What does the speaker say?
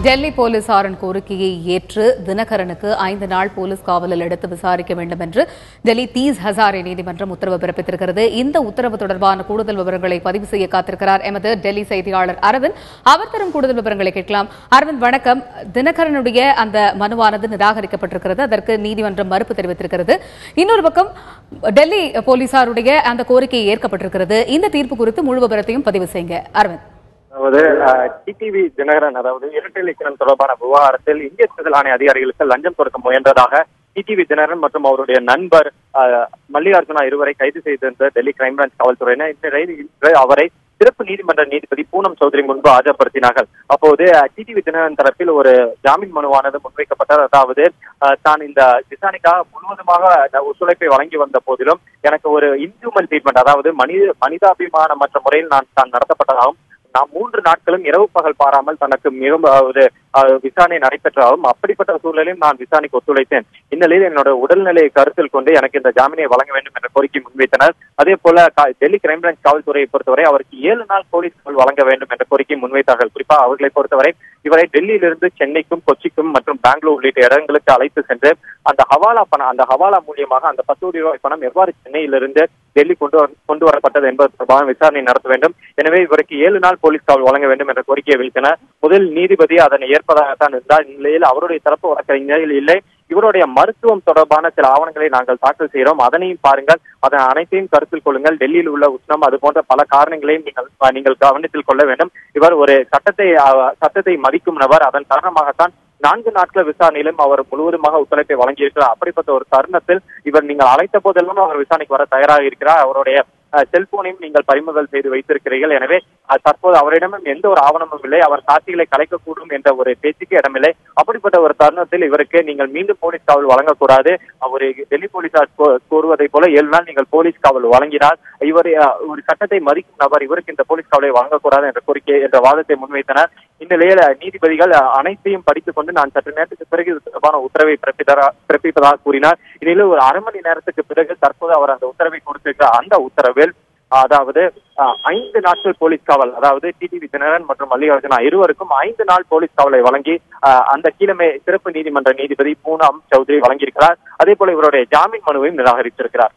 டெல்லி போலீசாரின் கோரிக்கையை ஏற்று தினகரனுக்கு 5 நாள் போலீஸ் காவலில் எடுத்து விசாரிக்க வேண்டும் என்று டெல்லி தீஸ் ஹசாரே நீதிமன்றம் உத்தரவு பிறப்பித்திருக்கிறது. இந்த உத்தரவு தொடர்பான கூடுதல் விவரங்களை பதிவு செய்ய காத்திருக்கிறார் எமது டெல்லி செய்தியாளர் அரவிந்த். அவர் தரும் கூடுதல் விவரங்களை கேட்கலாம். அரவிந்த், வணக்கம். தினகரனுடைய அந்த மனுவானது நிராகரிக்கப்பட்டிருக்கிறது. அதற்கு நீதிமன்றம் மறுப்பு தெரிவித்திருக்கிறது. இன்னொரு பக்கம் டெல்லி போலீசாருடைய அந்த கோரிக்கை ஏற்கப்பட்டிருக்கிறது. இந்த தீர்ப்பு குறித்து முழு விவரத்தையும் பதிவு செய்யுங்க அரவிந்த். அதாவது டிடிவி தினகரன் அதாவது இரட்டை இலக்கணம் தொடர்பான விவகாரத்தில் இந்திய தேர்தல் ஆணைய அதிகாரிகளுக்கு லஞ்சம் கொடுக்க முயன்றதாக டிடிவி தினகரன் மற்றும் அவருடைய நண்பர் மல்லிகார்ஜுனா இருவரை கைது செய்திருந்த டெல்லி கிரைம் பிரான்ச் காவல்துறையினர் இன்று அவரை சிறப்பு நீதிமன்ற நீதிபதி பூனம் சௌத்ரி முன்பு ஆஜர்படுத்தினார்கள். அப்போது டிடிவி தினகரன் தரப்பில் ஒரு ஜாமீன் மனுவானது முன்வைக்கப்பட்டது. அதாவது தான் இந்த விசாரணைக்காக முழுவதுமாக ஒத்துழைப்பை வழங்கி வந்த போதிலும் எனக்கு ஒரு இன்ஹியூமன் ட்ரீட்மெண்ட், அதாவது மனிதாபிமானமற்ற முறையில் தான் நடத்தப்பட்டதாகவும் நாம் 3 நாட்களும் இரவு பகல் பாராமல் தனக்கு மிகவும் விசாரணை நடைபெற்றாலும் அப்படிப்பட்ட சூழலிலும் நான் விசாரணைக்கு ஒத்துழைத்தேன். இந்நிலையில் என்னோட உடல்நிலையை கருத்தில் கொண்டு எனக்கு இந்த ஜாமீனை வழங்க வேண்டும் என்ற கோரிக்கை முன்வைத்தனர். அதே போல டெல்லி கிரைம் பிரான்ச் காவல்துறையை பொறுத்தவரை அவருக்கு 7 நாள் போலீஸ் காவல் வழங்க வேண்டும் என்ற கோரிக்கை முன்வைத்தார்கள். குறிப்பாக அவர்களை பொறுத்தவரை இவரை டெல்லியிலிருந்து சென்னைக்கும் கொச்சிக்கும் மற்றும் பெங்களூர் உள்ளிட்ட இடங்களுக்கு அழைத்து சென்று அந்த ஹவாலா மூலியமாக அந்த 10 கோடி ரூபாய் பணம் எவ்வாறு சென்னையிலிருந்து டெல்லி கொண்டு வரப்பட்டது என்பது தொடர்பாக விசாரணை நடத்த வேண்டும். எனவே இவருக்கு 7 நாள் போலீஸ் காவல் வழங்க வேண்டும் என்ற கோரிக்கையை வைத்தனர். முதல் நீதிபதி அதனை ஏற்பதாகத்தான் இருந்தார். இந்நிலையில் அவருடைய தரப்பு வழக்கறிஞர்கள் இல்லை, இவருடைய மருத்துவம் தொடர்பான சில ஆவணங்களை நாங்கள் தாக்கல் செய்கிறோம், அதனையும் பாருங்கள், அதன் அனைத்தையும் கருத்தில் கொள்ளுங்கள், டெல்லியில் உள்ள உஷ்ணம் அது போன்ற பல காரணங்களையும் நீங்கள் கவனத்தில் கொள்ள வேண்டும். இவர் ஒரு சட்டத்தை மதிக்கும் நபர். அதன் காரணமாகத்தான் 4 நாட்கள் விசாரணையிலும் அவர் முழுவதுமாக ஒத்துழைப்பை வழங்கியிருக்கிறார். அப்படிப்பட்ட ஒரு தருணத்தில் இவர் நீங்கள் அழைத்த போதெல்லாம் அவர் விசாரணைக்கு வர தயாராக இருக்கிறார். அவருடைய செல்போனையும் நீங்கள் பறிமுதல் செய்து வைத்திருக்கிறீர்கள். எனவே தற்போது அவரிடமும் எந்த ஒரு ஆவணமும் இல்லை. அவர் சாட்சிகளை கலைக்கக்கூடும் என்ற ஒரு பேச்சுக்கு இடமில்லை. அப்படிப்பட்ட ஒரு தருணத்தில் இவருக்கு நீங்கள் மீண்டும் போலீஸ் காவல் வழங்கக்கூடாது. அவர் டெல்லி போலீசார் கூறுவதை போல 7 நாள் நீங்கள் போலீஸ் காவல் வழங்கினால் இவர் ஒரு சட்டத்தை மதிக்கும் நபர், இவருக்கு இந்த போலீஸ் காவலை வழங்கக்கூடாது என்ற கோரிக்கை என்ற வாதத்தை முன்வைத்தனர். இந்நிலையில் நீதிபதிகள் அனைத்தையும் படித்துக் கொண்டு நான் சற்று நேரத்துக்கு பிறகு இது தொடர்பான உத்தரவை பிறப்பிப்பதாக கூறினார். இதில் ஒரு அரை மணி நேரத்துக்கு பிறகு தற்போது அவர் அந்த உத்தரவை கொடுத்திருக்கிறார். அந்த உத்தரவில் அதாவது 5 நாட்கள் போலீஸ் காவல், அதாவது டிடிவி தினகரன் மற்றும் மல்லிகார்ஜுனா இருவருக்கும் 5 நாள் போலீஸ் காவலை வழங்கி அந்த கீழமை சிறப்பு நீதிமன்ற நீதிபதி பூனம் சௌத்ரி வழங்கியிருக்கிறார். அதே போல இவருடைய ஜாமீன் மனுவையும் நிராகரித்திருக்கிறார்.